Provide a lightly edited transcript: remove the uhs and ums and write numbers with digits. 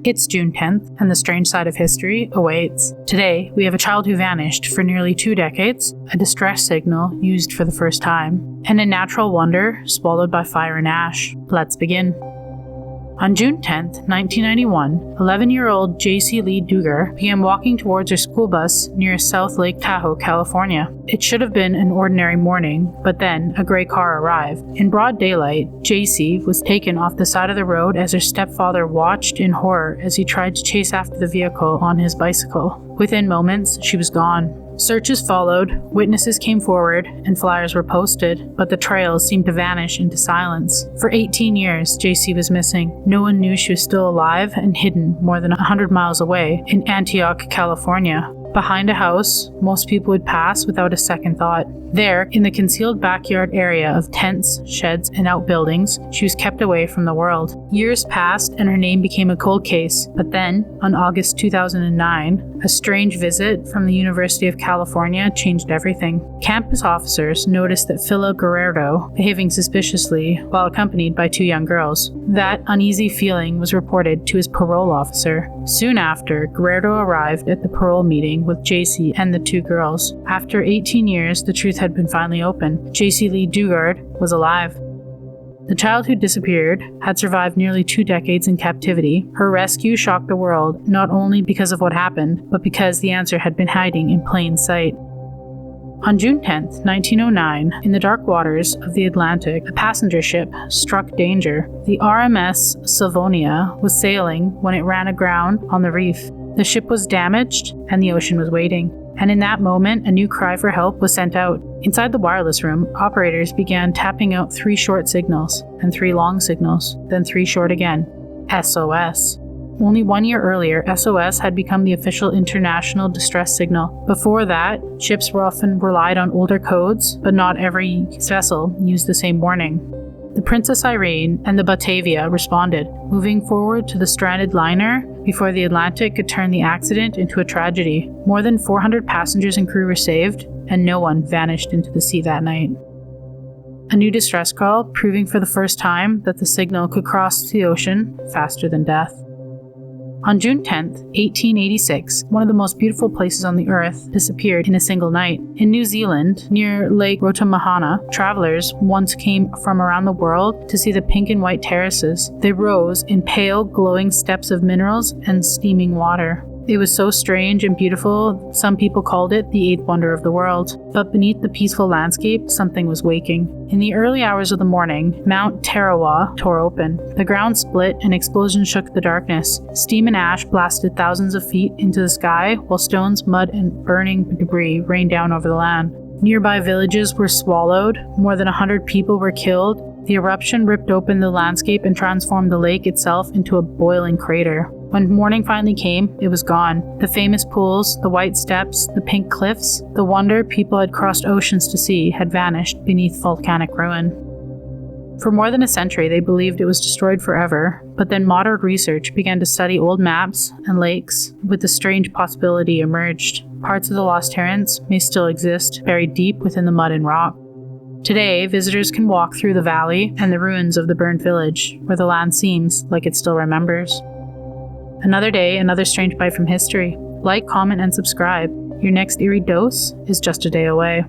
It's June 10th, and the strange side of history awaits. Today, we have a child who vanished for nearly 2 decades, a distress signal used for the first time, and a natural wonder swallowed by fire and ash. Let's begin. On June 10th, 1991, 11-year-old Jaycee Dugard began walking towards her school bus near South Lake Tahoe, California. It should have been an ordinary morning, but then a gray car arrived. In broad daylight, Jaycee was taken off the side of the road as her stepfather watched in horror as he tried to chase after the vehicle on his bicycle. Within moments, she was gone. Searches followed, witnesses came forward, and flyers were posted, but the trails seemed to vanish into silence. For 18 years, Jaycee was missing. No one knew she was still alive and hidden more than 100 miles away in Antioch, California. Behind a house, most people would pass without a second thought. There, in the concealed backyard area of tents, sheds, and outbuildings, she was kept away from the world. Years passed and her name became a cold case, but then, on August 2009, a strange visit from the University of California changed everything. Campus officers noticed that Philip Guerrero behaving suspiciously while accompanied by 2 young girls. That uneasy feeling was reported to his parole officer. Soon after, Guerrero arrived at the parole meeting with Jaycee and the 2 girls. After 18 years, the truth had been finally open. Jaycee Dugard was alive. The child who disappeared had survived nearly 2 decades in captivity. Her rescue shocked the world, not only because of what happened, but because the answer had been hiding in plain sight. On June 10, 1909, in the dark waters of the Atlantic, a passenger ship struck danger. The RMS Savonia was sailing when it ran aground on the reef. The ship was damaged, and the ocean was waiting. And in that moment, a new cry for help was sent out. Inside the wireless room, operators began tapping out 3 short signals, and 3 long signals, then 3 short again. SOS. Only 1 year earlier, SOS had become the official international distress signal. Before that, ships were often relied on older codes, but not every vessel used the same warning. The Princess Irene and the Batavia responded, moving forward to the stranded liner before the Atlantic could turn the accident into a tragedy. More than 400 passengers and crew were saved, and no one vanished into the sea that night. A new distress call, proving for the first time that the signal could cross the ocean faster than death. On June 10, 1886, one of the most beautiful places on the earth disappeared in a single night. In New Zealand, near Lake Rotomahana, travelers once came from around the world to see the pink and white terraces. They rose in pale, glowing steps of minerals and steaming water. It was so strange and beautiful, some people called it the 8th wonder of the world. But beneath the peaceful landscape, something was waking. In the early hours of the morning, Mount Tarawa tore open. The ground split and explosions shook the darkness. Steam and ash blasted thousands of feet into the sky, while stones, mud, and burning debris rained down over the land. Nearby villages were swallowed. More than 100 people were killed. The eruption ripped open the landscape and transformed the lake itself into a boiling crater. When morning finally came, it was gone. The famous pools, the white steps, the pink cliffs, the wonder people had crossed oceans to see had vanished beneath volcanic ruin. For more than a century, they believed it was destroyed forever, but then modern research began to study old maps and lakes, with the strange possibility emerged. Parts of the lost terrans may still exist, buried deep within the mud and rock. Today, visitors can walk through the valley and the ruins of the burned village, where the land seems like it still remembers. Another day, another strange bite from history. Like, comment, and subscribe. Your next eerie dose is just a day away.